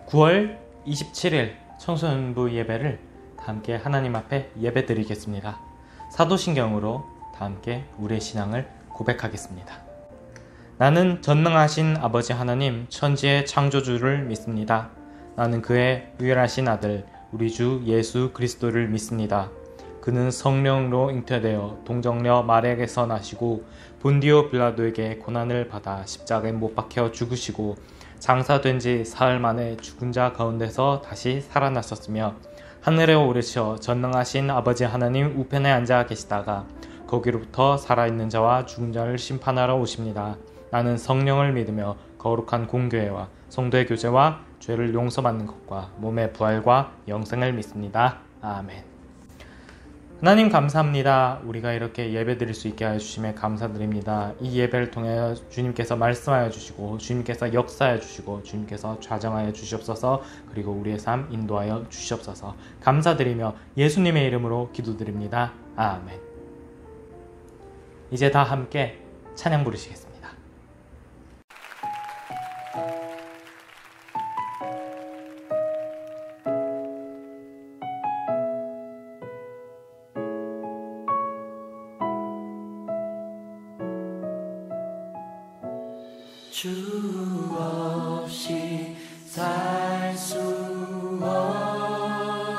(9월 27일) 청소년부 예배를 다 함께 하나님 앞에 예배드리겠습니다. 사도신경으로 다 함께 우리의 신앙을 고백하겠습니다. 나는 전능하신 아버지 하나님 천지의 창조주를 믿습니다. 나는 그의 유일하신 아들 우리 주 예수 그리스도를 믿습니다. 그는 성령으로 잉태되어 동정녀 마리아에게서 나시고 본디오 빌라도에게 고난을 받아 십자가에 못 박혀 죽으시고 장사된 지 사흘 만에 죽은 자 가운데서 다시 살아나셨으며 하늘에 오르셔 전능하신 아버지 하나님 우편에 앉아 계시다가 거기로부터 살아있는 자와 죽은 자를 심판하러 오십니다. 나는 성령을 믿으며 거룩한 공교회와 성도의 교제와 죄를 용서받는 것과 몸의 부활과 영생을 믿습니다. 아멘. 하나님 감사합니다. 우리가 이렇게 예배드릴 수 있게 하여 주심에 감사드립니다. 이 예배를 통해 주님께서 말씀하여 주시고 주님께서 역사하여 주시고 주님께서 좌정하여 주시옵소서. 그리고 우리의 삶 인도하여 주시옵소서. 감사드리며 예수님의 이름으로 기도드립니다. 아멘. 이제 다 함께 찬양 부르시겠습니다. 주 없이 살 수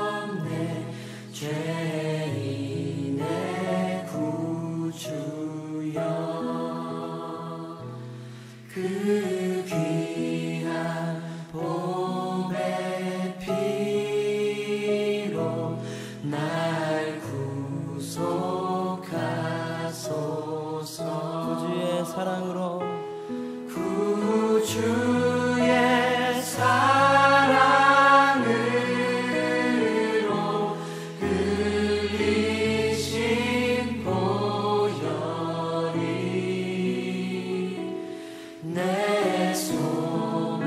없네 죄인의 구주여 그 귀한 보배 피로 날 구속하소서 구주의 사랑으로 주의 사랑으로 흘리신 보혈이 내 소망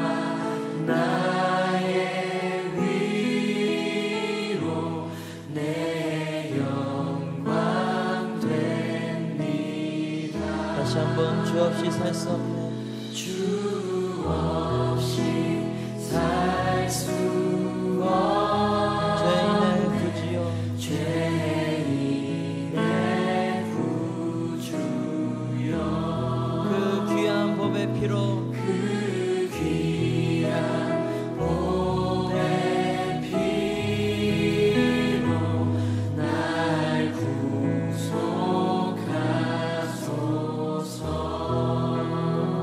나의 위로 내 영광 됩니다. 다시 한번 주 없이 살 수 없네 주 없이 살 수 없네 죄인의 구주여 그 귀한 보배 피로 그 귀한 보배 피로 날 구속하소서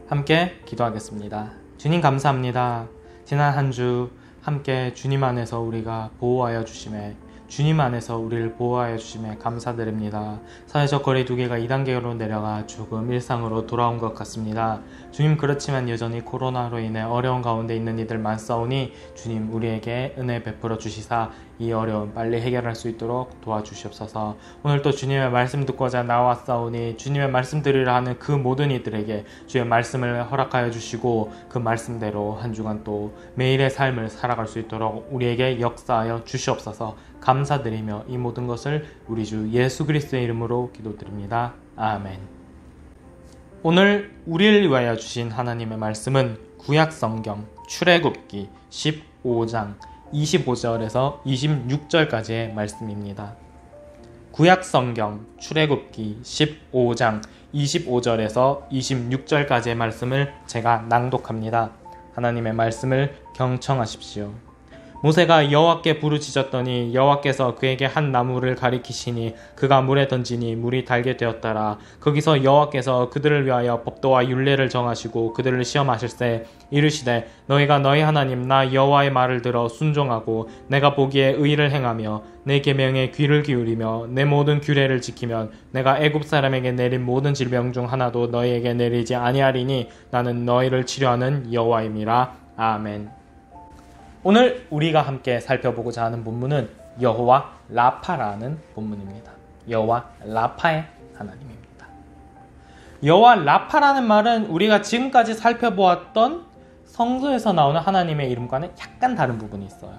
함께 기도하겠습니다. 주님 감사합니다. 지난 한 주 함께 주님 안에서 우리가 보호하여 주심에, 주님 안에서 우리를 보호하여 주심에 감사드립니다. 사회적 거리 두기가 2단계로 내려가 조금 일상으로 돌아온 것 같습니다. 주님, 그렇지만 여전히 코로나로 인해 어려운 가운데 있는 이들 많사오니 주님, 우리에게 은혜 베풀어 주시사 이 어려움 빨리 해결할 수 있도록 도와주시옵소서. 오늘 또 주님의 말씀 듣고자 나왔사오니 주님의 말씀 들으려 하는 그 모든 이들에게 주의 말씀을 허락하여 주시고 그 말씀대로 한 주간 또 매일의 삶을 살아갈 수 있도록 우리에게 역사하여 주시옵소서. 감사드리며 이 모든 것을 우리 주 예수 그리스도의 이름으로 기도드립니다. 아멘. 오늘 우리를 위하여 주신 하나님의 말씀은 구약성경 출애굽기 15장 25절에서 26절까지의 말씀입니다. 구약성경 출애굽기 15장 25절에서 26절까지의 말씀을 제가 낭독합니다. 하나님의 말씀을 경청하십시오. 모세가 여호와께 부르짖었더니 여호와께서 그에게 한 나무를 가리키시니 그가 물에 던지니 물이 달게 되었더라. 거기서 여호와께서 그들을 위하여 법도와 율례를 정하시고 그들을 시험하실세 이르시되 너희가 너희 하나님 나 여호와의 말을 들어 순종하고 내가 보기에 의를 행하며 내 계명에 귀를 기울이며 내 모든 규례를 지키면 내가 애굽 사람에게 내린 모든 질병 중 하나도 너희에게 내리지 아니하리니 나는 너희를 치료하는 여호와임이라. 아멘. 오늘 우리가 함께 살펴보고자 하는 본문은 여호와 라파라는 본문입니다. 여호와 라파의 하나님입니다. 여호와 라파라는 말은 우리가 지금까지 살펴보았던 성서에서 나오는 하나님의 이름과는 약간 다른 부분이 있어요.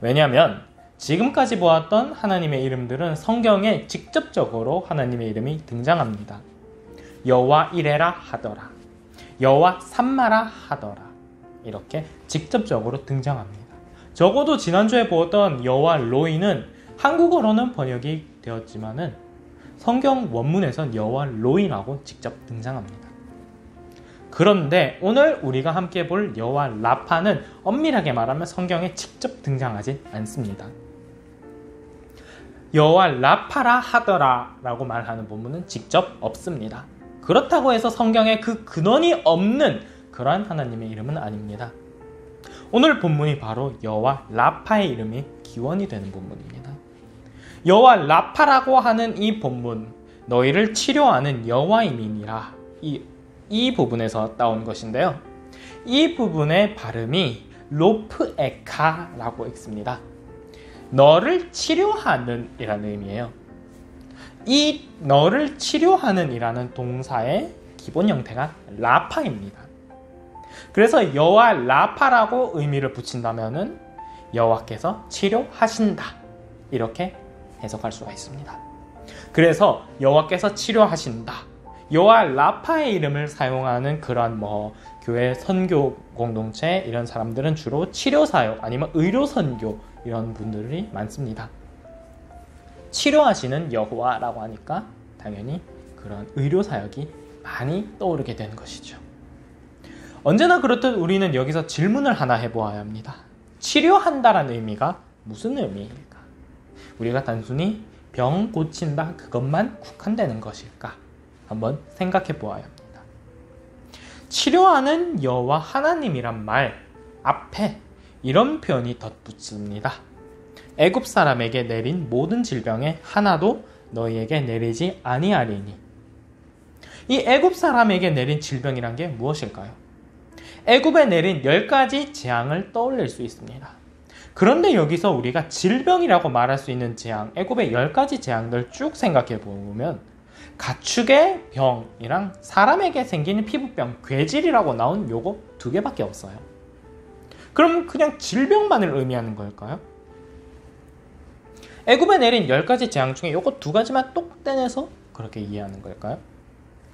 왜냐하면 지금까지 보았던 하나님의 이름들은 성경에 직접적으로 하나님의 이름이 등장합니다. 여호와 이레라 하더라, 여호와 삼마라 하더라, 이렇게 직접적으로 등장합니다. 적어도 지난주에 보았던 여호와 로이는 한국어로는 번역이 되었지만은 성경 원문에선 여호와 로이라고 직접 등장합니다. 그런데 오늘 우리가 함께 볼 여호와 라파는 엄밀하게 말하면 성경에 직접 등장하지 않습니다. 여호와 라파라 하더라 라고 말하는 본문은 직접 없습니다. 그렇다고 해서 성경에 그 근원이 없는 그러한 하나님의 이름은 아닙니다. 오늘 본문이 바로 여호와 라파의 이름이 기원이 되는 본문입니다. 여호와 라파라고 하는 이 본문, 너희를 치료하는 여호와임이니라, 이 부분에서 따온 것인데요. 이 부분의 발음이 로프에카라고 읽습니다. 너를 치료하는 이라는 의미예요. 이 너를 치료하는 이라는 동사의 기본 형태가 라파입니다. 그래서 여호와 라파라고 의미를 붙인다면은 여호와께서 치료하신다, 이렇게 해석할 수가 있습니다. 그래서 여호와께서 치료하신다, 여호와 라파의 이름을 사용하는 그런 교회 선교 공동체 이런 사람들은 주로 치료 사역 아니면 의료 선교 이런 분들이 많습니다. 치료하시는 여호와라고 하니까 당연히 그런 의료 사역이 많이 떠오르게 되는 것이죠. 언제나 그렇듯 우리는 여기서 질문을 하나 해보아야 합니다. 치료한다라는 의미가 무슨 의미일까? 우리가 단순히 병 고친다 그것만 국한되는 것일까? 한번 생각해 보아야 합니다. 치료하는 여호와 하나님이란 말 앞에 이런 표현이 덧붙습니다. 애굽 사람에게 내린 모든 질병에 하나도 너희에게 내리지 아니하리니. 이 애굽 사람에게 내린 질병이란 게 무엇일까요? 애굽에 내린 10가지 재앙을 떠올릴 수 있습니다. 그런데 여기서 우리가 질병이라고 말할 수 있는 재앙, 애굽의 10가지 재앙들 쭉 생각해 보면 가축의 병이랑 사람에게 생기는 피부병, 괴질이라고 나온 요거 2개밖에 없어요. 그럼 그냥 질병만을 의미하는 걸까요? 애굽에 내린 10가지 재앙 중에 요거 2가지만 똑 떼내서 그렇게 이해하는 걸까요?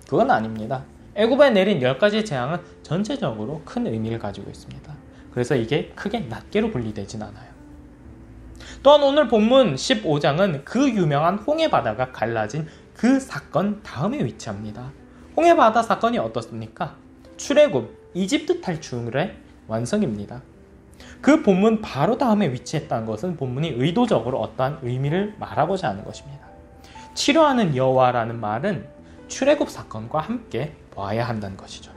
그건 아닙니다. 애굽에 내린 10가지 재앙은 전체적으로 큰 의미를 가지고 있습니다. 그래서 이게 크게 낱개로 분리되진 않아요. 또한 오늘 본문 15장은 그 유명한 홍해바다가 갈라진 그 사건 다음에 위치합니다. 홍해바다 사건이 어떻습니까? 출애굽, 이집트 탈출의 완성입니다. 그 본문 바로 다음에 위치했다는 것은 본문이 의도적으로 어떠한 의미를 말하고자 하는 것입니다. 치료하는 여호와라는 말은 출애굽 사건과 함께 봐야 한다는 것이죠.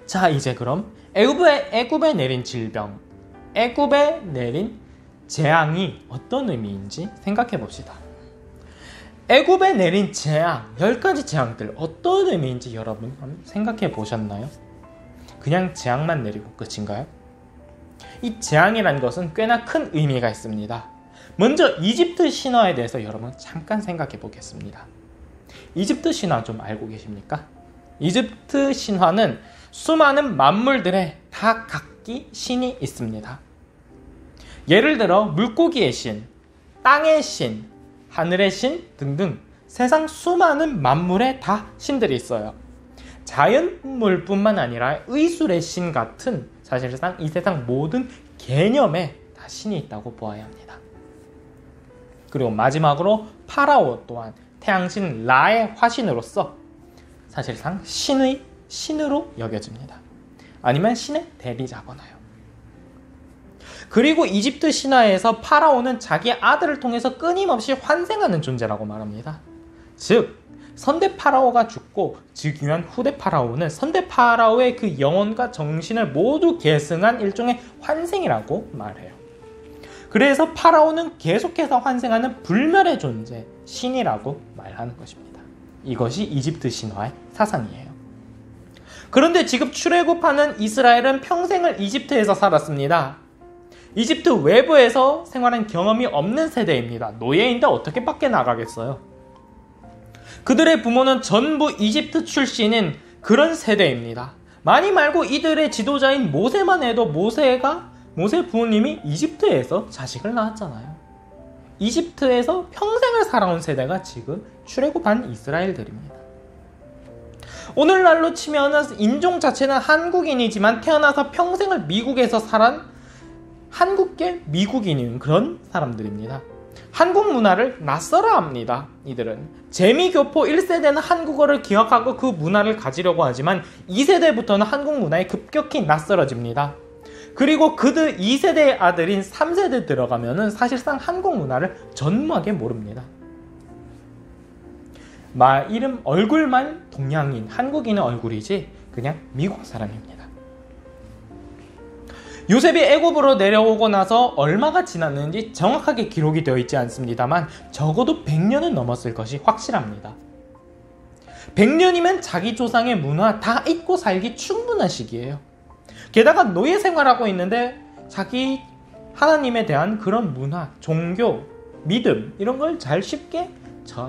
자, 이제 그럼 애굽에 내린 질병, 애굽에 내린 재앙이 어떤 의미인지 생각해 봅시다. 애굽에 내린 재앙, 10가지 재앙들 어떤 의미인지 여러분 한번 생각해 보셨나요? 그냥 재앙만 내리고 끝인가요? 이 재앙이라는 것은 꽤나 큰 의미가 있습니다. 먼저 이집트 신화에 대해서 여러분 잠깐 생각해 보겠습니다. 이집트 신화 좀 알고 계십니까? 이집트 신화는 수많은 만물들의 다 각기 신이 있습니다. 예를 들어 물고기의 신, 땅의 신, 하늘의 신 등등 세상 수많은 만물에 다 신들이 있어요. 자연물뿐만 아니라 의술의 신 같은 사실상 이 세상 모든 개념에 다 신이 있다고 보아야 합니다. 그리고 마지막으로 파라오 또한 태양신 라의 화신으로서 사실상 신의 신으로 여겨집니다. 아니면 신의 대리자거나요. 그리고 이집트 신화에서 파라오는 자기 아들을 통해서 끊임없이 환생하는 존재라고 말합니다. 즉 선대 파라오가 죽고 즉위한 후대 파라오는 선대 파라오의 그 영혼과 정신을 모두 계승한 일종의 환생이라고 말해요. 그래서 파라오는 계속해서 환생하는 불멸의 존재, 신이라고 말하는 것입니다. 이것이 이집트 신화의 사상이에요. 그런데 지금 출애굽하는 이스라엘은 평생을 이집트에서 살았습니다. 이집트 외부에서 생활한 경험이 없는 세대입니다. 노예인데 어떻게 밖에 나가겠어요? 그들의 부모는 전부 이집트 출신인 그런 세대입니다. 많이 말고 이들의 지도자인 모세만 해도 모세 부모님이 이집트에서 자식을 낳았잖아요. 이집트에서 평생을 살아온 세대가 지금 출애굽한 이스라엘들입니다. 오늘날로 치면 인종 자체는 한국인이지만 태어나서 평생을 미국에서 살아 한국계 미국인인 그런 사람들입니다. 한국 문화를 낯설어 합니다. 이들은 재미교포 1세대는 한국어를 기억하고 그 문화를 가지려고 하지만 2세대부터는 한국 문화에 급격히 낯설어집니다. 그리고 그들 2세대의 아들인 3세대 들어가면은 사실상 한국 문화를 전무하게 모릅니다. 이름 얼굴만 동양인, 한국인의 얼굴이지 그냥 미국 사람입니다. 요셉이 애굽으로 내려오고 나서 얼마가 지났는지 정확하게 기록이 되어 있지 않습니다만 적어도 100년은 넘었을 것이 확실합니다. 100년이면 자기 조상의 문화 다 잊고 살기 충분한 시기예요. 게다가 노예 생활하고 있는데 자기 하나님에 대한 그런 문화, 종교, 믿음 이런 걸 잘 쉽게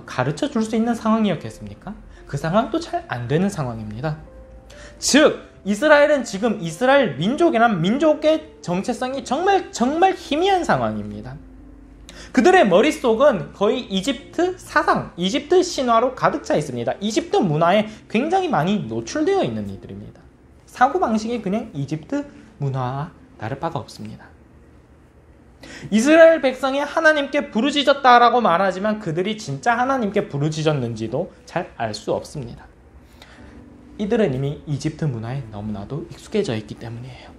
가르쳐 줄 수 있는 상황이었겠습니까? 그 상황도 잘 안 되는 상황입니다. 즉 이스라엘은 지금 이스라엘 민족이란 민족의 정체성이 정말 희미한 상황입니다. 그들의 머릿속은 거의 이집트 사상, 이집트 신화로 가득 차 있습니다. 이집트 문화에 굉장히 많이 노출되어 있는 이들입니다. 사고방식이 그냥 이집트 문화와 다를 바가 없습니다. 이스라엘 백성이 하나님께 부르짖었다라고 말하지만 그들이 진짜 하나님께 부르짖었는지도 잘 알 수 없습니다. 이들은 이미 이집트 문화에 너무나도 익숙해져 있기 때문이에요.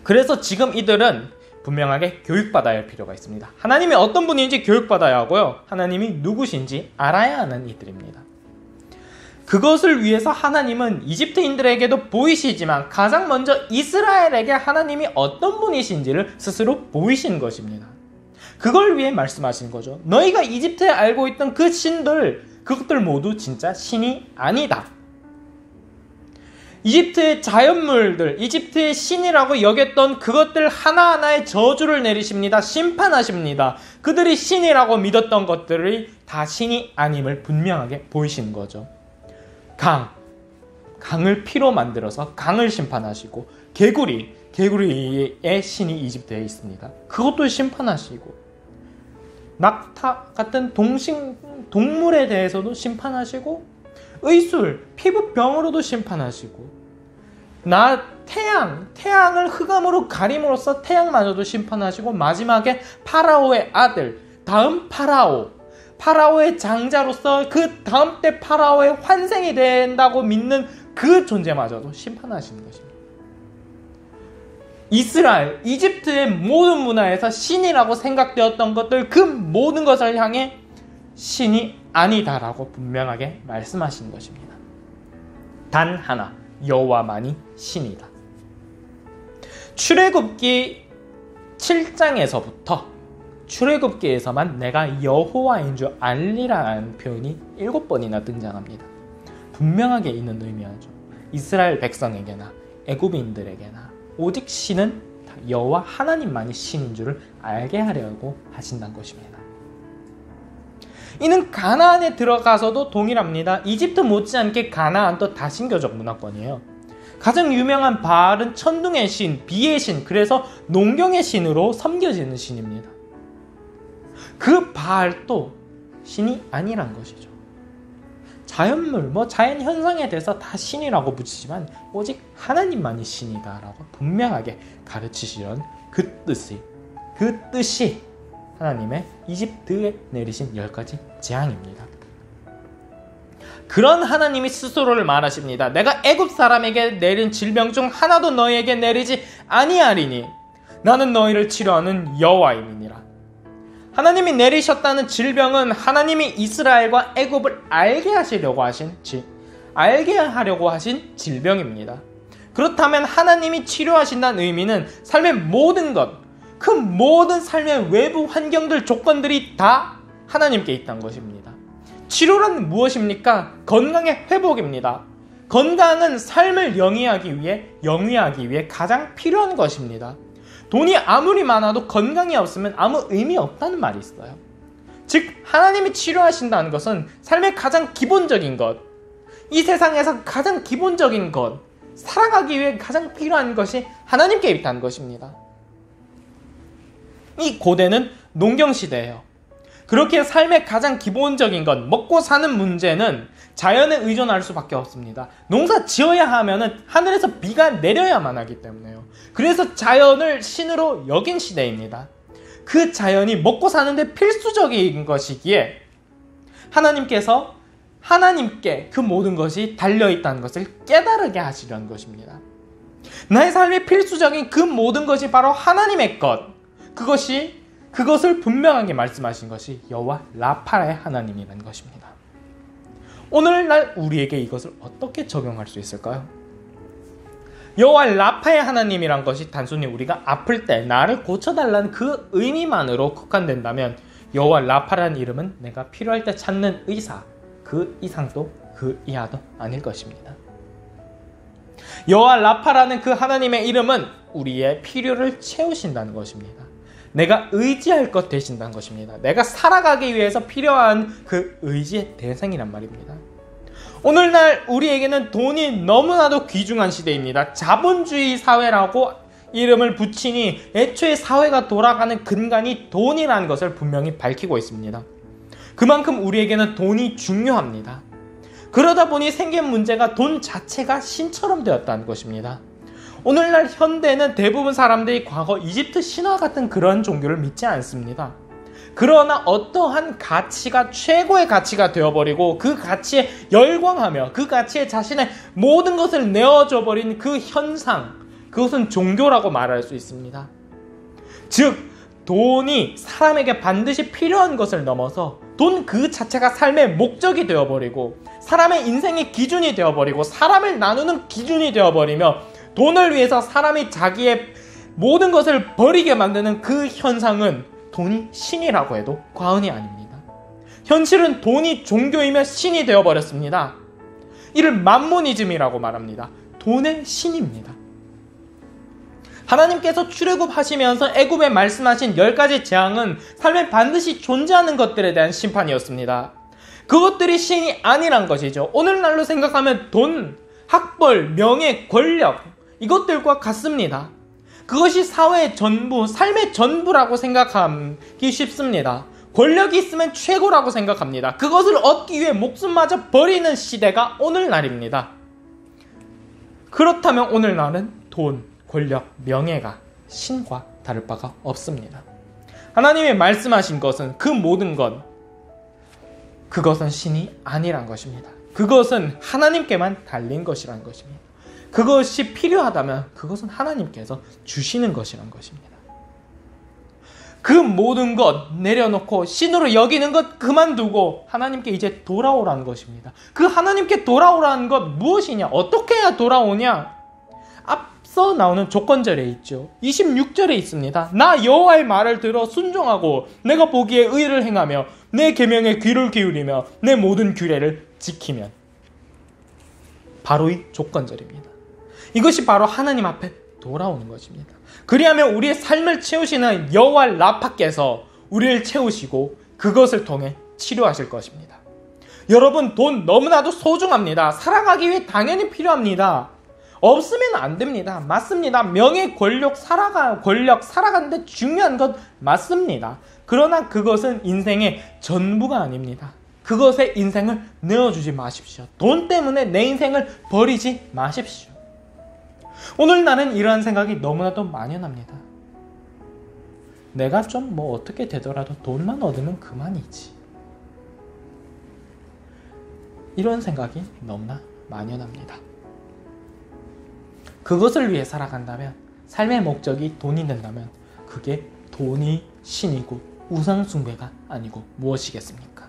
그래서 지금 이들은 분명하게 교육받아야 할 필요가 있습니다. 하나님이 어떤 분인지 교육받아야 하고요. 하나님이 누구신지 알아야 하는 이들입니다. 그것을 위해서 하나님은 이집트인들에게도 보이시지만 가장 먼저 이스라엘에게 하나님이 어떤 분이신지를 스스로 보이신 것입니다. 그걸 위해 말씀하신 거죠. 너희가 이집트에 알고 있던 그 신들, 그것들 모두 진짜 신이 아니다. 이집트의 자연물들, 이집트의 신이라고 여겼던 그것들 하나하나의 저주를 내리십니다. 심판하십니다. 그들이 신이라고 믿었던 것들이 다 신이 아님을 분명하게 보이시는 거죠. 강을 피로 만들어서 강을 심판하시고 개구리의 신이 이집트에 있습니다. 그것도 심판하시고 낙타 같은 동물에 대해서도 심판하시고 의술, 피부병으로도 심판하시고 태양을 흑암으로 가림으로써 태양마저도 심판하시고 마지막에 파라오의 아들, 다음 파라오의 장자로서 그 다음 때 파라오의 환생이 된다고 믿는 그 존재마저도 심판하시는 것입니다. 이스라엘, 이집트의 모든 문화에서 신이라고 생각되었던 것들 그 모든 것을 향해 신이 아니다라고 분명하게 말씀하신 것입니다. 단 하나, 여호와만이 신이다. 출애굽기 7장에서부터 출애굽기에서만 내가 여호와인 줄 알리라는 표현이 7번이나 등장합니다. 분명하게 있는 의미하죠. 이스라엘 백성에게나 애굽인들에게나 오직 신은 여호와 하나님만이 신인 줄을 알게 하려고 하신다는 것입니다. 이는 가나안에 들어가서도 동일합니다. 이집트 못지않게 가나안도 다신교적 문화권이에요. 가장 유명한 바알은 천둥의 신, 비의 신, 그래서 농경의 신으로 섬겨지는 신입니다. 그 바알도 신이 아니란 것이죠. 자연물, 자연 현상에 대해서 다 신이라고 붙이지만 오직 하나님만이 신이다라고 분명하게 가르치시는 그 뜻이 하나님의 이집트에 내리신 10가지 재앙입니다. 그런 하나님이 스스로를 말하십니다. 내가 애굽 사람에게 내린 질병 중 하나도 너희에게 내리지 아니하리니 나는 너희를 치료하는 여호와임이니라. 하나님이 내리셨다는 질병은 하나님이 이스라엘과 애굽을 알게 하려고 하신 질병입니다. 그렇다면 하나님이 치료하신다는 의미는 삶의 모든 것, 그 모든 삶의 외부 환경들, 조건들이 다 하나님께 있다는 것입니다. 치료란 무엇입니까? 건강의 회복입니다. 건강은 삶을 영위하기 위해 가장 필요한 것입니다. 돈이 아무리 많아도 건강이 없으면 아무 의미 없다는 말이 있어요. 즉 하나님이 치료하신다는 것은 삶의 가장 기본적인 것, 이 세상에서 가장 기본적인 것, 살아가기 위해 가장 필요한 것이 하나님께 있다는 것입니다. 이 고대는 농경시대예요. 그렇게 삶의 가장 기본적인 것, 먹고 사는 문제는 자연에 의존할 수밖에 없습니다. 농사 지어야 하면은 하늘에서 비가 내려야만 하기 때문에요. 그래서 자연을 신으로 여긴 시대입니다. 그 자연이 먹고 사는데 필수적인 것이기에 하나님께 그 모든 것이 달려있다는 것을 깨달게 하시려는 것입니다. 나의 삶의 필수적인 그 모든 것이 바로 하나님의 것, 그것을 분명하게 말씀하신 것이 여호와 라파의 하나님이라는 것입니다. 오늘날 우리에게 이것을 어떻게 적용할 수 있을까요? 여호와 라파의 하나님이란 것이 단순히 우리가 아플 때 나를 고쳐달라는 그 의미만으로 국한된다면 여호와 라파라는 이름은 내가 필요할 때 찾는 의사, 그 이상도 그 이하도 아닐 것입니다. 여호와 라파라는 그 하나님의 이름은 우리의 필요를 채우신다는 것입니다. 내가 의지할 것 되신다는 것입니다. 내가 살아가기 위해서 필요한 그 의지의 대상이란 말입니다. 오늘날 우리에게는 돈이 너무나도 귀중한 시대입니다. 자본주의 사회라고 이름을 붙이니 애초에 사회가 돌아가는 근간이 돈이라는 것을 분명히 밝히고 있습니다. 그만큼 우리에게는 돈이 중요합니다. 그러다 보니 생긴 문제가 돈 자체가 신처럼 되었다는 것입니다. 오늘날 현대는 대부분 사람들이 과거 이집트 신화 같은 그런 종교를 믿지 않습니다. 그러나 어떠한 가치가 최고의 가치가 되어버리고 그 가치에 열광하며 그 가치에 자신의 모든 것을 내어줘 버린 그 현상, 그것은 종교라고 말할 수 있습니다. 즉 돈이 사람에게 반드시 필요한 것을 넘어서 돈 그 자체가 삶의 목적이 되어버리고 사람의 인생의 기준이 되어버리고 사람을 나누는 기준이 되어버리며 돈을 위해서 사람이 자기의 모든 것을 버리게 만드는 그 현상은 돈이 신이라고 해도 과언이 아닙니다. 현실은 돈이 종교이며 신이 되어버렸습니다. 이를 맘모니즘이라고 말합니다. 돈의 신입니다. 하나님께서 출애굽하시면서 애굽에 말씀하신 10가지 재앙은 삶에 반드시 존재하는 것들에 대한 심판이었습니다. 그것들이 신이 아니란 것이죠. 오늘날로 생각하면 돈, 학벌, 명예, 권력, 이것들과 같습니다. 그것이 사회의 전부, 삶의 전부라고 생각하기 쉽습니다. 권력이 있으면 최고라고 생각합니다. 그것을 얻기 위해 목숨마저 버리는 시대가 오늘날입니다. 그렇다면 오늘날은 돈, 권력, 명예가 신과 다를 바가 없습니다. 하나님이 말씀하신 것은 그 모든 것, 그것은 신이 아니란 것입니다. 그것은 하나님께만 달린 것이란 것입니다. 그것이 필요하다면 그것은 하나님께서 주시는 것이란 것입니다. 그 모든 것 내려놓고 신으로 여기는 것 그만두고 하나님께 이제 돌아오라는 것입니다. 그 하나님께 돌아오라는 것 무엇이냐? 어떻게 해야 돌아오냐? 앞서 나오는 조건절에 있죠. 26절에 있습니다. 나 여호와의 말을 들어 순종하고 내가 보기에 의를 행하며 내 계명에 귀를 기울이며 내 모든 규례를 지키면. 바로 이 조건절입니다. 이것이 바로 하나님 앞에 돌아오는 것입니다. 그리하면 우리의 삶을 채우시는 여호와 라파께서 우리를 채우시고 그것을 통해 치료하실 것입니다. 여러분, 돈 너무나도 소중합니다. 살아가기 위해 당연히 필요합니다. 없으면 안 됩니다. 맞습니다. 명예, 권력 살아가는데 중요한 것 맞습니다. 그러나 그것은 인생의 전부가 아닙니다. 그것에 인생을 내어주지 마십시오. 돈 때문에 내 인생을 버리지 마십시오. 오늘 나는 이러한 생각이 너무나도 만연합니다. 내가 좀 어떻게 되더라도 돈만 얻으면 그만이지. 이런 생각이 너무나 만연합니다. 그것을 위해 살아간다면, 삶의 목적이 돈이 된다면 그게 돈이 신이고 우상숭배가 아니고 무엇이겠습니까?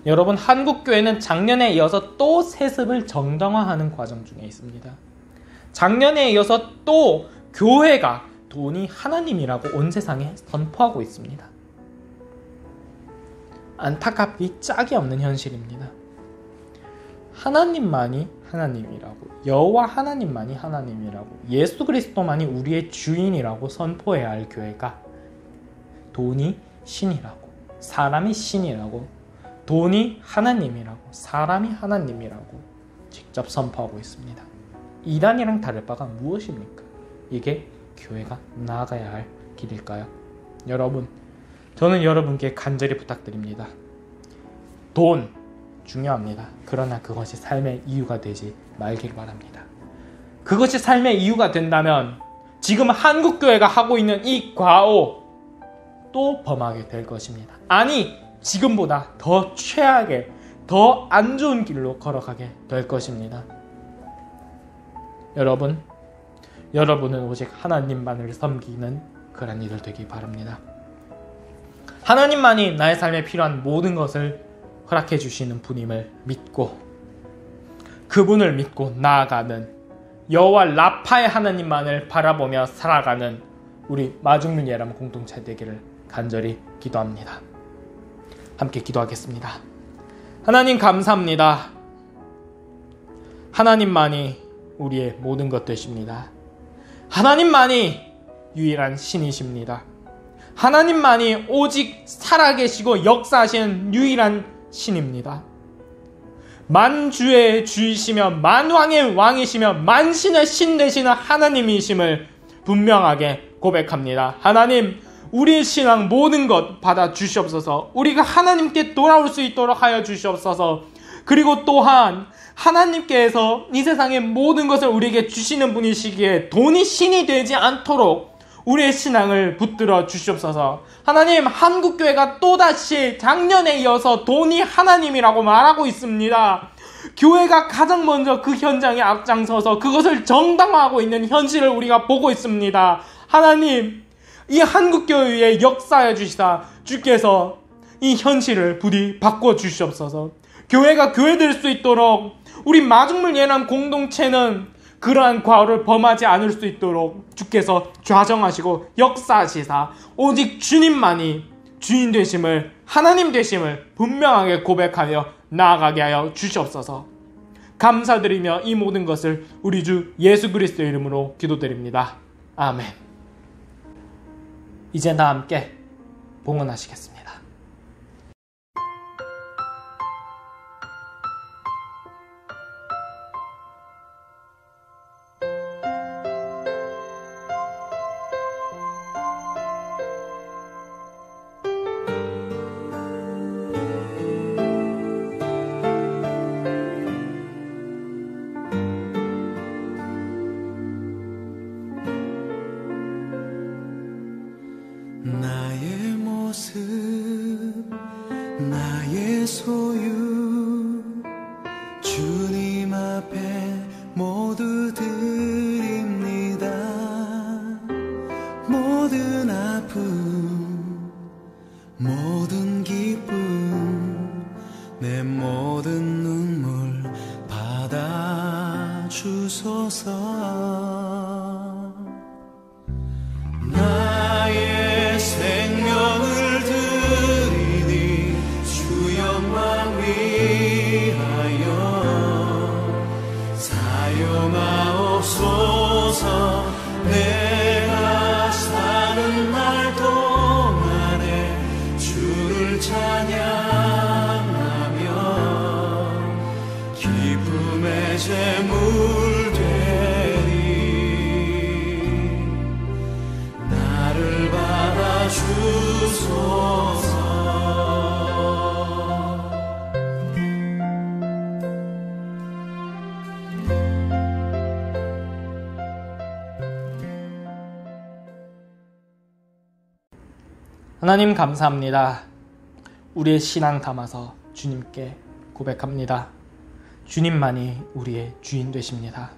여러분, 한국교회는 작년에 이어서 또 세습을 정당화하는 과정 중에 있습니다. 작년에 이어서 또 교회가 돈이 하나님이라고 온 세상에 선포하고 있습니다. 안타깝기 짝이 없는 현실입니다. 하나님만이 하나님이라고, 여호와 하나님만이 하나님이라고, 예수 그리스도만이 우리의 주인이라고 선포해야 할 교회가 돈이 신이라고, 사람이 신이라고, 돈이 하나님이라고, 사람이 하나님이라고 직접 선포하고 있습니다. 이단이랑 다를 바가 무엇입니까? 이게 교회가 나아가야 할 길일까요? 여러분, 저는 여러분께 간절히 부탁드립니다. 돈 중요합니다. 그러나 그것이 삶의 이유가 되지 말길 바랍니다. 그것이 삶의 이유가 된다면 지금 한국교회가 하고 있는 이 과오 또 범하게 될 것입니다. 아니, 지금보다 더 최악의, 더 안 좋은 길로 걸어가게 될 것입니다. 여러분은 오직 하나님만을 섬기는 그런 이들 되기 바랍니다. 하나님만이 나의 삶에 필요한 모든 것을 허락해 주시는 분임을 믿고, 그분을 믿고 나아가는 여호와 라파의 하나님만을 바라보며 살아가는 우리 마중문 예람 공동체 되기를 간절히 기도합니다. 함께 기도하겠습니다. 하나님, 감사합니다. 하나님만이 우리의 모든 것 되십니다. 하나님만이 유일한 신이십니다. 하나님만이 오직 살아계시고 역사하시는 유일한 신입니다. 만주의 주이시며 만왕의 왕이시며 만신의 신 되시는 하나님이심을 분명하게 고백합니다. 하나님, 우리의 신앙 모든 것 받아 주시옵소서. 우리가 하나님께 돌아올 수 있도록 하여 주시옵소서. 그리고 또한 하나님께서 이 세상의 모든 것을 우리에게 주시는 분이시기에 돈이 신이 되지 않도록 우리의 신앙을 붙들어 주시옵소서. 하나님, 한국교회가 또다시 작년에 이어서 돈이 하나님이라고 말하고 있습니다. 교회가 가장 먼저 그 현장에 앞장서서 그것을 정당화하고 있는 현실을 우리가 보고 있습니다. 하나님, 이 한국교회에 역사하여 주시다 주께서 이 현실을 부디 바꿔 주시옵소서. 교회가 교회될 수 있도록, 우리 마중물 예남 공동체는 그러한 과오를 범하지 않을 수 있도록 주께서 좌정하시고 역사하시사 오직 주님만이 주인 되심을, 하나님 되심을 분명하게 고백하며 나아가게 하여 주시옵소서. 감사드리며 이 모든 것을 우리 주 예수 그리스도의 이름으로 기도드립니다. 아멘. 이제 다 함께 봉헌하시겠습니다. 나의 모습, 나의 소유, 주님 앞에 모두 드립니다. 모든 아픔 주소서. 나의 생명을 드리니 주 영광 위하여 사용하옵소서. 내가 사는 날 동안에 주를 찬양하며 기쁨의 제물 되리. 나를 받아 주소서. 하나님 감사합니다. 우리의 신앙 담아서 주님께 고백합니다. 주님만이 우리의 주인 되십니다.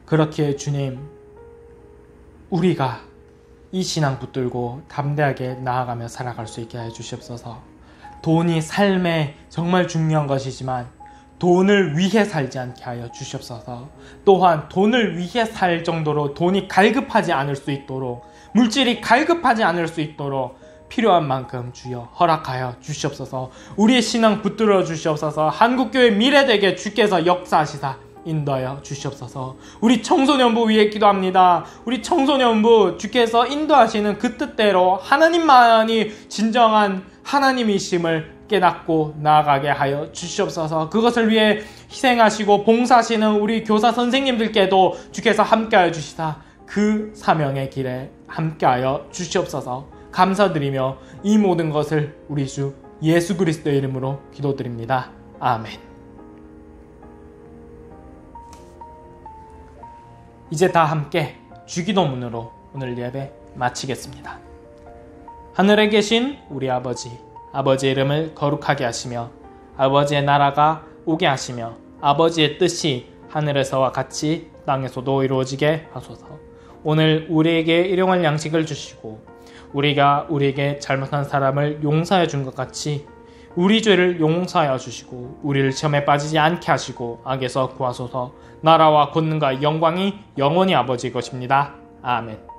그렇기에 주님, 우리가 이 신앙 붙들고 담대하게 나아가며 살아갈 수 있게 해주시옵소서. 돈이 삶에 정말 중요한 것이지만 돈을 위해 살지 않게 하여 주시옵소서. 또한 돈을 위해 살 정도로 돈이 갈급하지 않을 수 있도록, 물질이 갈급하지 않을 수 있도록 필요한 만큼 주여 허락하여 주시옵소서. 우리의 신앙 붙들어 주시옵소서. 한국교회 미래되게 주께서 역사하시사 인도하여 주시옵소서. 우리 청소년부 위해 기도합니다. 우리 청소년부 주께서 인도하시는 그 뜻대로 하나님만이 진정한 하나님이심을 깨닫고 나아가게 하여 주시옵소서. 그것을 위해 희생하시고 봉사하시는 우리 교사 선생님들께도 주께서 함께하여 주시사 그 사명의 길에 함께하여 주시옵소서. 감사드리며 이 모든 것을 우리 주 예수 그리스도의 이름으로 기도드립니다. 아멘. 이제 다 함께 주기도문으로 오늘 예배 마치겠습니다. 하늘에 계신 우리 아버지의 이름을 거룩하게 하시며 아버지의 나라가 오게 하시며 아버지의 뜻이 하늘에서와 같이 땅에서도 이루어지게 하소서. 오늘 우리에게 일용할 양식을 주시고 우리가 우리에게 잘못한 사람을 용서해 준 것 같이 우리 죄를 용서하여 주시고 우리를 시험에 빠지지 않게 하시고 악에서 구하소서. 나라와 권능과 영광이 영원히 아버지의 것입니다. 아멘.